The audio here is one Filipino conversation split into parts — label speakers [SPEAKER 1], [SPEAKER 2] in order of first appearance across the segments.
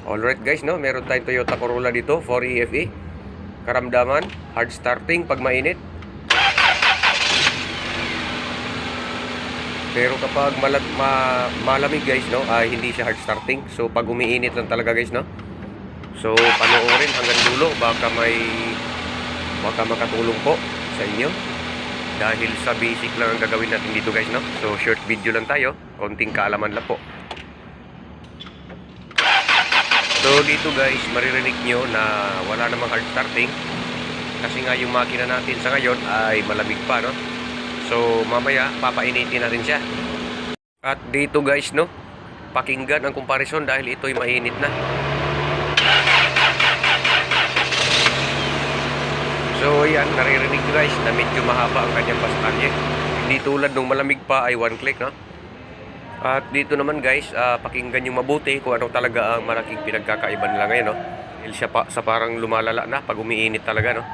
[SPEAKER 1] Alright guys, no, meron tayong Toyota Corolla dito, 4EFE. Karamdaman, hard starting pag mainit. Pero kapag malamig guys, no, ay hindi siya hard starting. So pag umiinit lang talaga guys, no. So panoorin hanggang dulo, baka makatulong po sa inyo. Dahil sa basic lang ang gagawin natin dito guys, no. So short video lang tayo, konting kaalaman lang po. So dito guys, maririnig nyo na wala namang hard starting. Kasi nga yung makina natin sa ngayon ay malamig pa, no. So mamaya papainitin natin siya. At dito guys, no, pakinggan ang comparison dahil ito'y mainit na. So yan, naririnig nyo guys na medyo mahaba ang kanyang pasakalye. Hindi tulad nung malamig pa ay one click, no. At dito naman guys, pakinggan nyo mabuti kung ano talaga ang malaking pinagkakaiba nila ngayon, no. Dahil siya sa parang lumalala na pag umiinit talaga, no.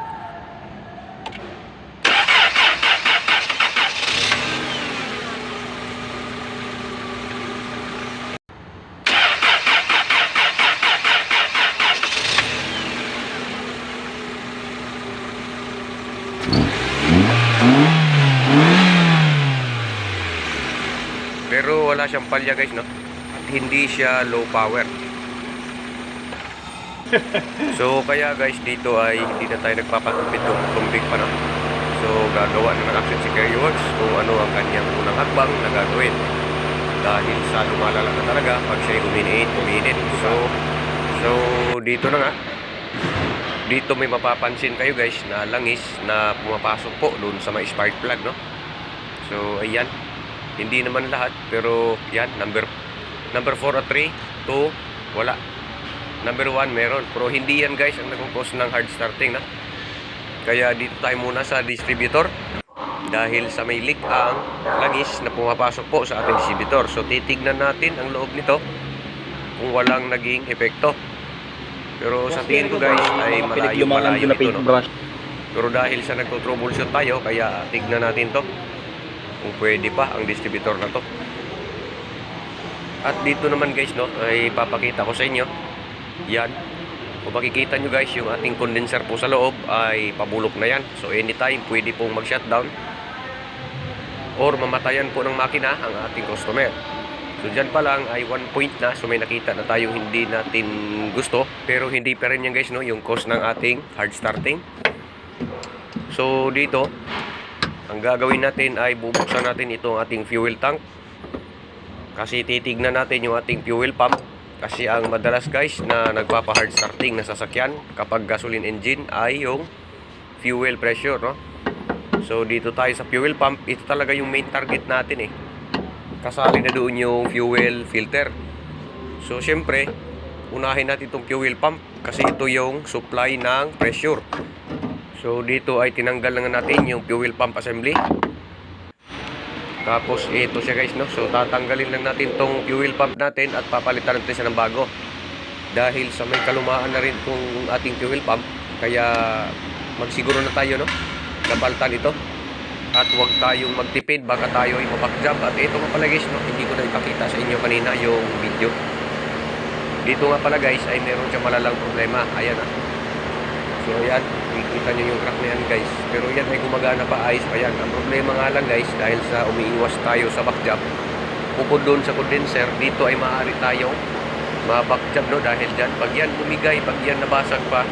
[SPEAKER 1] Pero wala siyang palya guys, no. At hindi siya low power. So kaya guys, dito ay hindi na tayo nagpapatupid ng tumbig pa, no. So gagawa na ng action si Kerry Works kung ano ang kanyang unang hakbang na gagawin. Dahil sa lumalala na talaga pag siya'y uminit. So dito na nga. Dito may mapapansin kayo guys na langis na pumapasok po doon sa may spark plug, no. So ayan. Hindi naman lahat, pero yan, number 4 at 3, 2, wala. Number 1 meron, pero hindi yan guys ang nagkukos ng hard starting, na. Kaya dito tayo muna sa distributor dahil sa may leak ang langis na pumapasok po sa ating distributor. So titignan natin ang loob nito kung walang naging epekto. Pero sa tingin ko guys ay malayo ito, no? Pero dahil sa nagto-troubleshoot tayo, kaya tignan natin to kung pwede pa ang distributor na to. At dito naman guys, no, ay papakita ko sa inyo. Yan. Kung makikita nyo guys, yung ating condenser po sa loob ay pabulok na yan. So anytime pwede pong mag-shutdown or mamatayan po ng makina ang ating customer. So dyan pa lang ay 1 point na. So may nakita na tayong hindi natin gusto. Pero hindi pa rin yan guys, no, yung cause ng ating hard starting. So dito ang gagawin natin ay bubuksan natin itong ating fuel tank. Kasi titignan natin yung ating fuel pump. Kasi ang madalas guys na nagpapa-hard starting na sasakyan kapag gasoline engine ay yung fuel pressure, no. So dito tayo sa fuel pump. Ito talaga yung main target natin, eh. Kasali na doon yung fuel filter. So syempre, unahin natin itong fuel pump kasi ito yung supply ng pressure. So dito ay tinanggal na natin yung fuel pump assembly. Tapos ito siya guys, no. So tatanggalin lang natin tong fuel pump natin at papalitan natin siya ng bago. Dahil sa may kalumaan na rin kung ating fuel pump, kaya magsiguro na tayo, no, napalitan ito. At huwag tayong magtipid, baka tayo ay mapakjab. At ito nga pala guys, no, hindi ko na ipakita sa inyo kanina yung video. Dito nga pala guys ay meron siya malalang problema. Ayan, ah. So yan, makikita nyo yung crack na yan guys. Pero yan ay gumagana pa, ayos pa yan. Ang problema nga lang guys, dahil sa umiiwas tayo sa backjab, bukod doon sa condenser, dito ay maaari tayong mabackjab, no. Dahil dyan, pag yan bumigay, pag yan nabasag pa,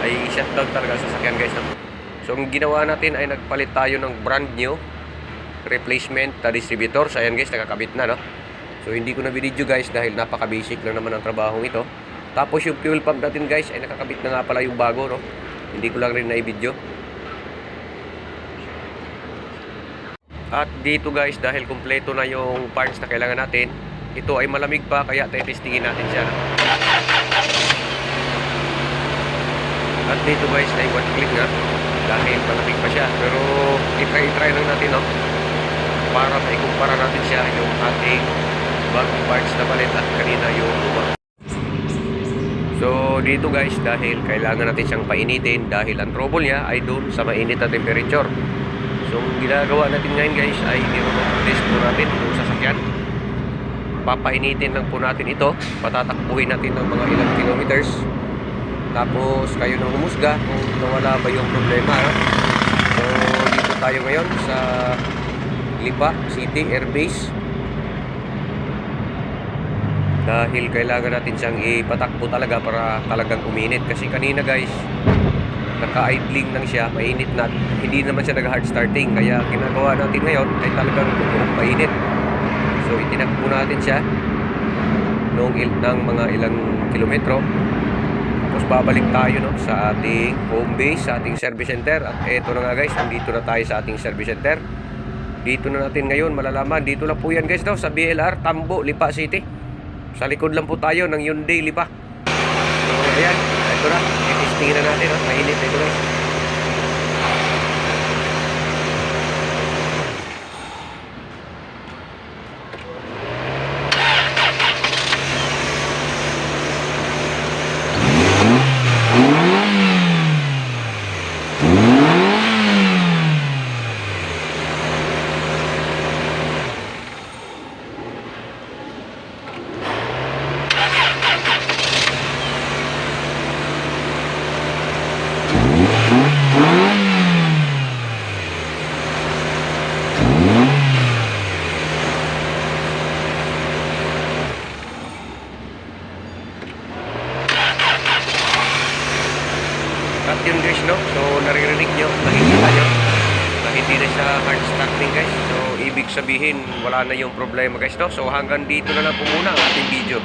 [SPEAKER 1] ay shutdown talaga sa sasakyan guys, no? So ang ginawa natin ay nagpalit tayo ng brand new replacement na distributor. So ayan guys, nakakabit na, no. So hindi ko na video guys dahil napaka basic lang naman ang trabahong ito. Tapos yung fuel pump natin guys ay nakakabit na nga pala yung bago, no. Hindi ko lang rin na-video. At dito guys, dahil kumpleto na yung parts na kailangan natin, ito ay malamig pa kaya testingin natin siya. At dito guys ay one click nga dahil malamig pa siya. Pero i-try lang natin, no, para maikumpara natin siya yung ating bagong parts na palit at kanina yung luma. So dito guys, dahil kailangan natin siyang painitin dahil ang trouble niya ay doon sa mainit na temperature. So ang ginagawa natin ngayon guys ay i-remote test po natin itong sasakyan. papainitin lang po natin ito. Patatakbuhin natin ng mga ilang kilometers. Tapos kayo nang humusga kung nawala ba yung problema. No? So dito tayo ngayon sa Lipa City Air Base. Dahil kailangan natin siyang ipatakbo talaga para talagang uminit. Kasi kanina guys, naka-idling lang siya, mainit na. Hindi naman siya nag-hard starting. Kaya ginagawa natin ngayon ay talagang mainit. So itinakbo natin siya ng mga ilang kilometro. Tapos babalik tayo no, sa ating home base, sa ating service center. At eto na nga guys, nandito na tayo sa ating service center. Dito na natin ngayon malalaman. Dito lang po yan guys no, sa BLR Tambo, Lipa City. Sa likod lang po tayo ng Hyundai Lipa. So ayan, eto na. I-testing na natin no, mainit ito guys. At yun guys no, so naririnig nyo, nakikita nyo na hindi na siya hard starting guys. So ibig sabihin wala na yung problema guys no. So hanggang dito na lang po muna ang ating video.